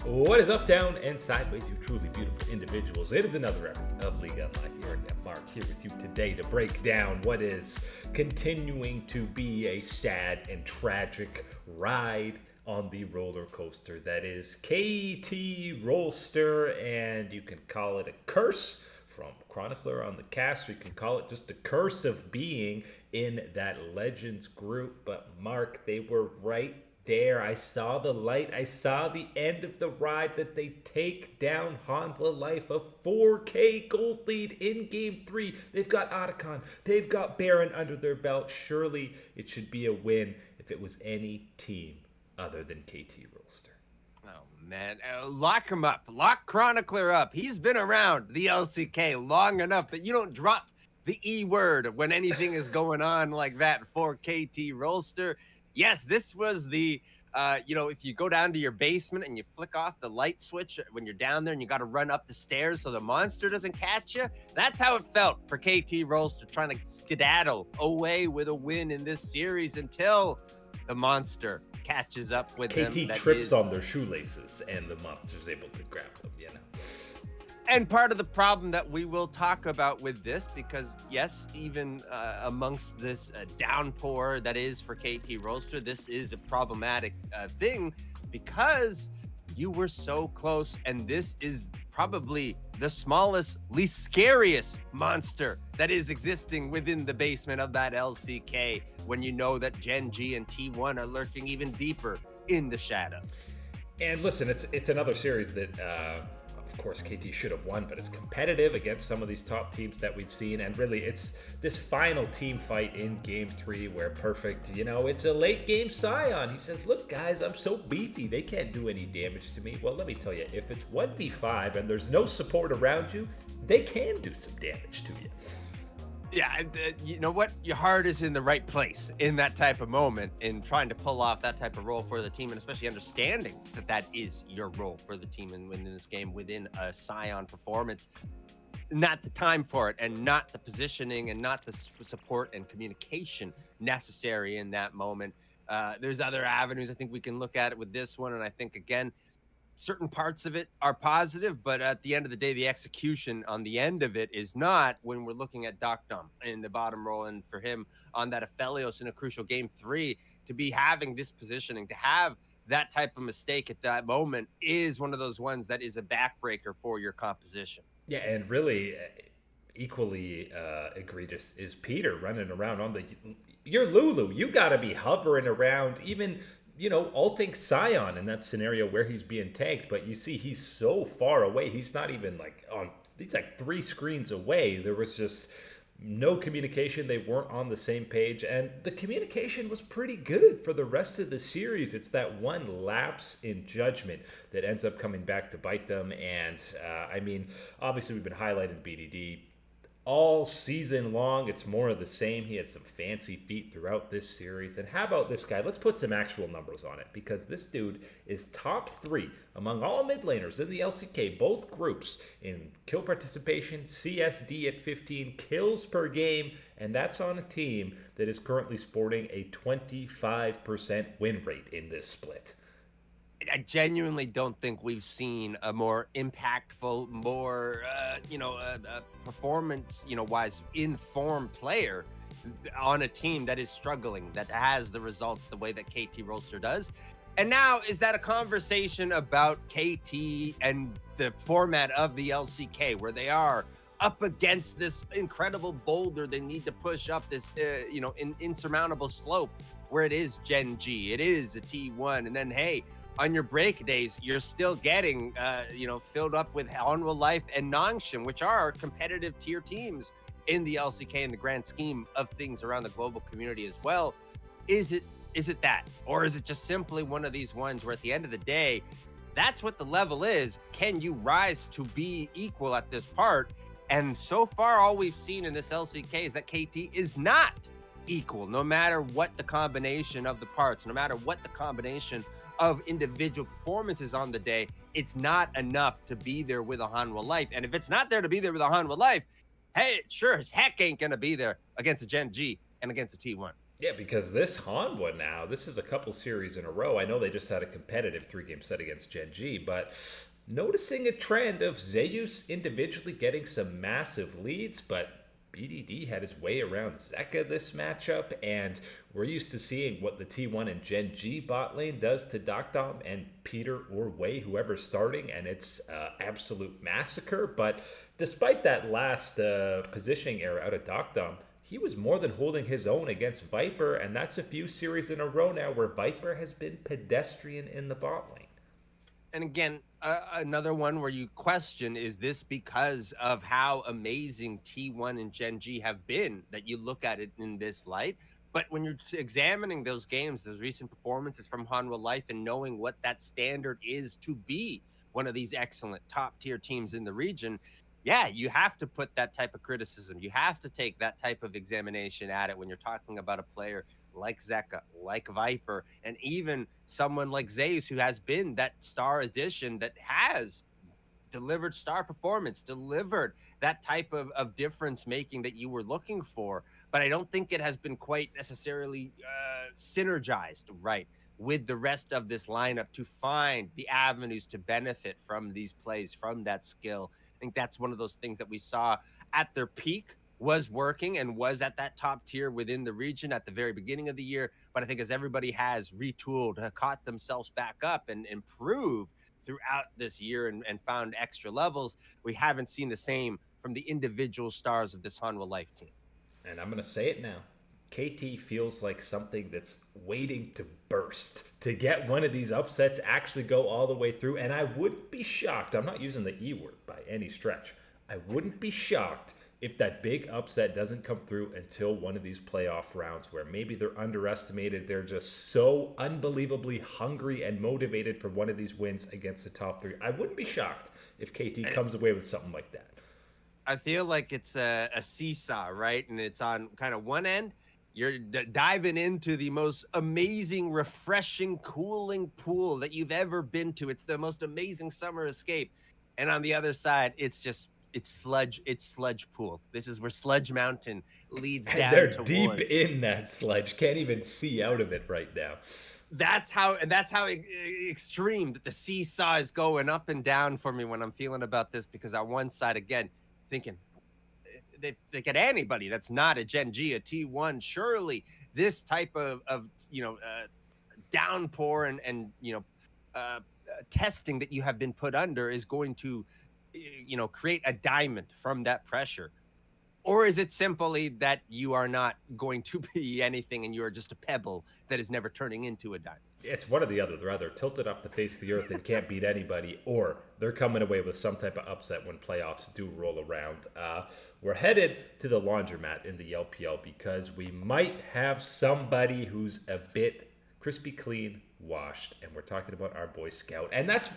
What is up, down, and sideways, you truly beautiful individuals? It is another episode of League Unlocked. You're Mark here with you today to break down what is continuing to be a sad and tragic ride on the roller coaster that is KT Rollster, and you can call it a curse from Chronicler on the cast, or you can call it just a curse of being in that Legends group. But Mark, they were right there. I saw the light. I saw the end of the ride that they take down Hanwha Life, a 4K gold lead in Game 3. They've got Otacon. They've got Baron under their belt. Surely it should be a win if it was any team other than KT Rolster. Oh, man. Lock him up. Lock Chronicler up. He's been around the LCK long enough that you don't drop the E word when anything is going on like that for KT Rolster. Yes, this was the, if you go down to your basement and you flick off the light switch when you're down there and you got to run up the stairs so the monster doesn't catch you. That's how it felt for KT Rolster, trying to skedaddle away with a win in this series until the monster catches up with them. KT trips on their shoelaces and the monster's able to grab them, And part of the problem that we will talk about with this, because yes, even amongst this downpour that is for KT Rolster, this is a problematic thing because you were so close, and this is probably the smallest, least scariest monster that is existing within the basement of that LCK when you know that Gen G and T1 are lurking even deeper in the shadows. And listen, it's another series that of course KT should have won, but it's competitive against some of these top teams that we've seen. And really, it's this final team fight in Game 3 where Perfect, it's a late game Scion. He says, look guys, I'm so beefy, they can't do any damage to me. Well, let me tell you, if it's 1v5 and there's no support around you, they can do some damage to you. Yeah, you know what? Your heart is in the right place in that type of moment, in trying to pull off that type of role for the team, and especially understanding that that is your role for the team and winning this game within a Scion performance. Not the time for it, and not the positioning, and not the support and communication necessary in that moment. There's other avenues I think we can look at it with this one, and I think, again, certain parts of it are positive, but at the end of the day, the execution on the end of it is not, when we're looking at Docdom in the bottom role, and for him on that Aphelios in a crucial Game 3, to be having this positioning, to have that type of mistake at that moment is one of those ones that is a backbreaker for your composition. Yeah, and really equally egregious is Peter running around on you're Lulu. You got to be hovering around, even ulting Scion in that scenario where he's being tanked, but you see he's so far away. He's not even he's like 3 screens away. There was just no communication. They weren't on the same page, and the communication was pretty good for the rest of the series. It's that one lapse in judgment that ends up coming back to bite them. And obviously we've been highlighting BDD all season long. It's more of the same. He had some fancy feet throughout this series. And how about this guy? Let's put some actual numbers on it, because this dude is top 3 among all mid laners in the LCK, both groups, in kill participation, CSD at 15, kills per game, and that's on a team that is currently sporting a 25% win rate in this split. I genuinely don't think we've seen a more impactful, more, performance, informed player on a team that is struggling, that has the results the way that KT Rolster does. And now, is that a conversation about KT and the format of the LCK, where they are up against this incredible boulder they need to push up this, insurmountable slope, where it is Gen G, it is a T1, and then, hey, on your break days, you're still getting, filled up with Hanwha Life and Nongshim, which are competitive tier teams in the LCK in the grand scheme of things around the global community as well. Is it that? Or is it just simply one of these ones where at the end of the day, that's what the level is? Can you rise to be equal at this part? And so far, all we've seen in this LCK is that KT is not equal, no matter what the combination of the parts, no matter what the combination of individual performances on the day. It's not enough to be there with a Hanwha Life. And if it's not there to be there with a Hanwha Life, hey, sure as heck ain't gonna be there against a Gen G and against a T1. Yeah, because this Hanwha now, this is a couple series in a row. I know they just had a competitive 3-game set against Gen G, but noticing a trend of Zeus individually getting some massive leads, but BDD had his way around Zeka this matchup, and we're used to seeing what the T1 and Gen G bot lane does to Docdom and Peter or Wei, whoever's starting, and it's absolute massacre. But despite that last positioning error out of Docdom, he was more than holding his own against Viper, and that's a few series in a row now where Viper has been pedestrian in the bot lane. And again, another one where you question, is this because of how amazing T1 and Gen G have been that you look at it in this light? But when you're examining those games, those recent performances from Hanwha Life, and knowing what that standard is to be one of these excellent top tier teams in the region, yeah, you have to put that type of criticism. You have to take that type of examination at it when you're talking about a player like Zeka, like Viper, and even someone like Zeus, who has been that star addition that has delivered star performance, delivered that type of difference making that you were looking for. But I don't think it has been quite necessarily synergized right with the rest of this lineup to find the avenues to benefit from these plays, from that skill. I think that's one of those things that we saw at their peak was working and was at that top tier within the region at the very beginning of the year. But I think as everybody has retooled, caught themselves back up and improved throughout this year and found extra levels, we haven't seen the same from the individual stars of this Hanwha Life team. And I'm going to say it now. KT feels like something that's waiting to burst, to get one of these upsets actually go all the way through. And I wouldn't be shocked, I'm not using the E word by any stretch, I wouldn't be shocked if that big upset doesn't come through until one of these playoff rounds where maybe they're underestimated. They're just so unbelievably hungry and motivated for one of these wins against the top three. I wouldn't be shocked if KT comes away with something like that. I feel like it's a seesaw, right? And it's on kind of one end, you're diving into the most amazing, refreshing, cooling pool that you've ever been to. It's the most amazing summer escape. And on the other side, it's sludge pool. This is where Sludge Mountain leads And down they're towards. deep in that sludge. Can't even see out of it right now. That's how extreme that the seesaw is going up and down for me when I'm feeling about this, because on one side, again, thinking they get anybody that's not a Gen G, a T1, surely this type of downpour and testing that you have been put under is going to create a diamond from that pressure. Or is it simply that you are not going to be anything and you're just a pebble that is never turning into a diamond? It's one or the other. They're either tilted off the face of the earth and can't beat anybody, or they're coming away with some type of upset when playoffs do roll around. We're headed to the laundromat in the LPL because we might have somebody who's a bit crispy clean washed, and we're talking about our boy Scout. And that's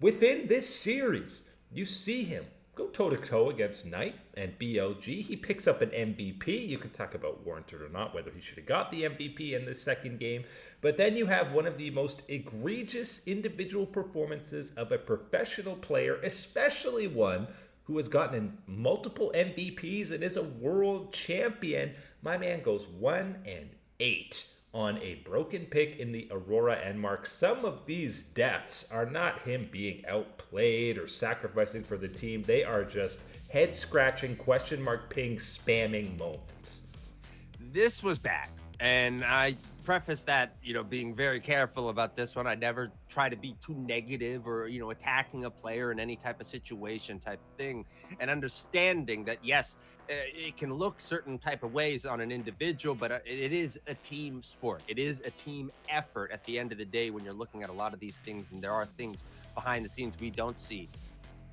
within this series. You see him go toe-to-toe against Knight and BLG. He picks up an MVP. You can talk about warranted or not, whether he should have got the MVP in the second game. But then you have one of the most egregious individual performances of a professional player, especially one who has gotten multiple MVPs and is a world champion. My man goes 1-8 on a broken pick in the Aurora Enmark. Some of these deaths are not him being outplayed or sacrificing for the team. They are just head-scratching, question mark ping, spamming moments. This was bad. And I preface that, being very careful about this one. I never try to be too negative or, attacking a player in any type of situation type of thing. And understanding that, yes, it can look certain type of ways on an individual, but it is a team sport. It is a team effort at the end of the day when you're looking at a lot of these things. And there are things behind the scenes we don't see.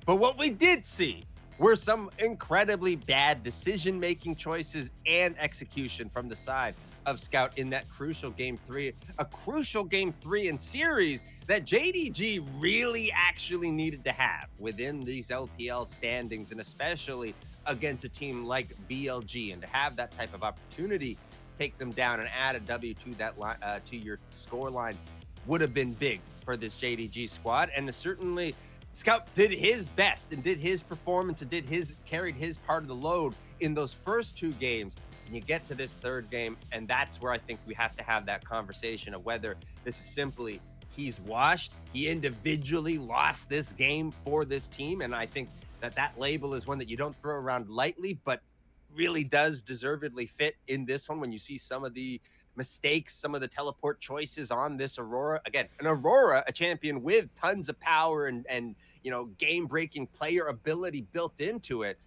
But what we did see were some incredibly bad decision-making choices and execution from the side of Scout in that crucial game 3, a crucial game 3 in series that JDG really actually needed to have within these LPL standings, and especially against a team like BLG, and to have that type of opportunity, take them down and add a W to that line, to your score line, would have been big for this JDG squad. And certainly Scout did his best and did his performance and carried his part of the load in those first 2 games. And you get to this third game, and that's where I think we have to have that conversation of whether this is simply he's washed, he individually lost this game for this team. And I think that label is one that you don't throw around lightly, but really does deservedly fit in this one when you see some of the mistakes, some of the teleport choices on this Aurora. Again, an Aurora, a champion with tons of power and game-breaking player ability built into it.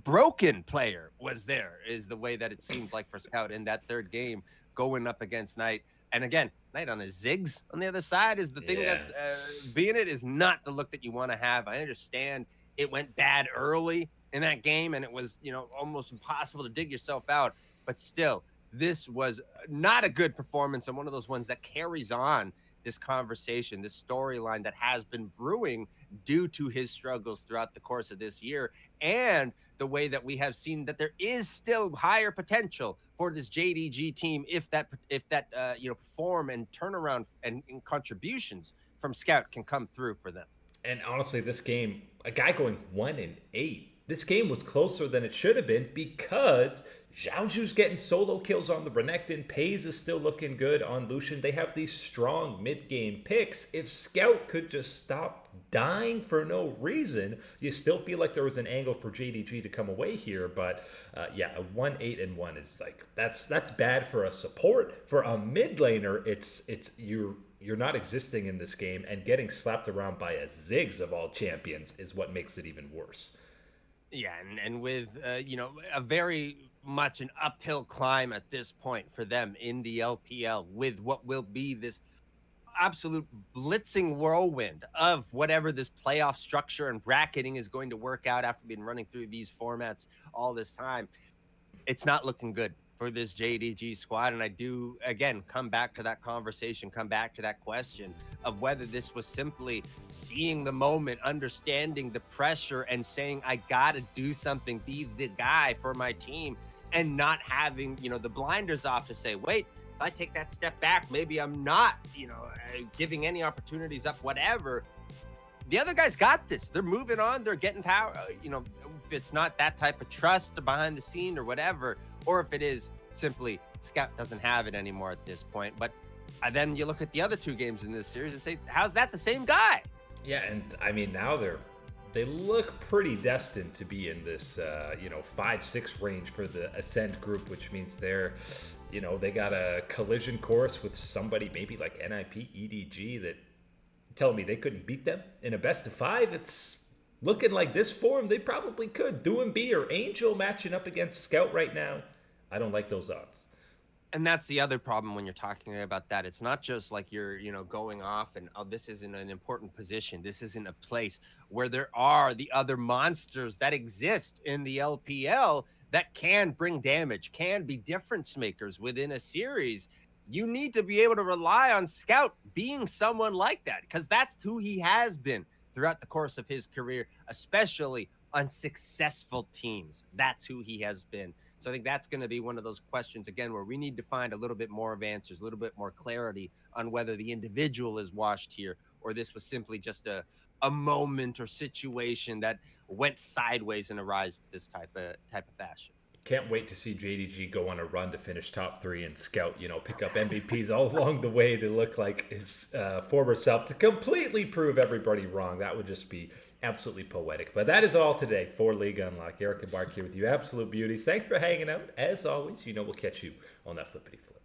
Broken player was there, is the way that it seemed like for Scout in that third game going up against Knight. And again, Knight on his zigs on the other side is the thing that's being it is not the look that you want to have. I understand it went bad early in that game and it was, almost impossible to dig yourself out. But still, this was not a good performance and one of those ones that carries on this conversation, this storyline that has been brewing due to his struggles throughout the course of this year, and the way that we have seen that there is still higher potential for this JDG team if that perform and turnaround and contributions from Scout can come through for them. And honestly, this game, a guy going 1-8, this game was closer than it should have been because Zhaoju's getting solo kills on the Renekton. Pays is still looking good on Lucian. They have these strong mid-game picks. If Scout could just stop dying for no reason, you still feel like there was an angle for JDG to come away here. But a 1-8-1 is like that's bad for a support. For a mid laner, it's you're not existing in this game, and getting slapped around by a Ziggs of all champions is what makes it even worse. Yeah, and with a very much an uphill climb at this point for them in the LPL, with what will be this absolute blitzing whirlwind of whatever this playoff structure and bracketing is going to work out after being running through these formats all this time. It's not looking good for this JDG squad. And I do, again, come back to that conversation, come back to that question of whether this was simply seeing the moment, understanding the pressure and saying, I got to do something, be the guy for my team, and not having, the blinders off to say, wait, if I take that step back, maybe I'm not, giving any opportunities up, whatever. The other guys got this. They're moving on. They're getting power. If it's not that type of trust behind the scene or whatever, or if it is simply Scout doesn't have it anymore at this point. But then you look at the other two games in this series and say, how's that the same guy? Yeah, and I mean, now they look pretty destined to be in this 5-6 range for the Ascent group, which means they're they got a collision course with somebody maybe like NIP EDG that telling me they couldn't beat them in a best of 5. It's looking like this form they probably could. DoinB or Angel matching up against Scout right now. I don't like those odds. And that's the other problem when you're talking about that. It's not just like you're, going off and, oh, this isn't an important position. This isn't a place where there are the other monsters that exist in the LPL that can bring damage, can be difference makers within a series. You need to be able to rely on Scout being someone like that, because that's who he has been throughout the course of his career, especially on successful teams. That's who he has been. So I think that's going to be one of those questions, again, where we need to find a little bit more of answers, a little bit more clarity on whether the individual is washed here or this was simply just a moment or situation that went sideways in a rise this type of fashion. Can't wait to see JDG go on a run to finish top 3 and Scout, pick up MVPs all along the way to look like his former self, to completely prove everybody wrong. That would just be absolutely poetic. But that is all today for League Unlock. Eric and Mark here with you, absolute beauties. Thanks for hanging out. As always, we'll catch you on that flippity flip.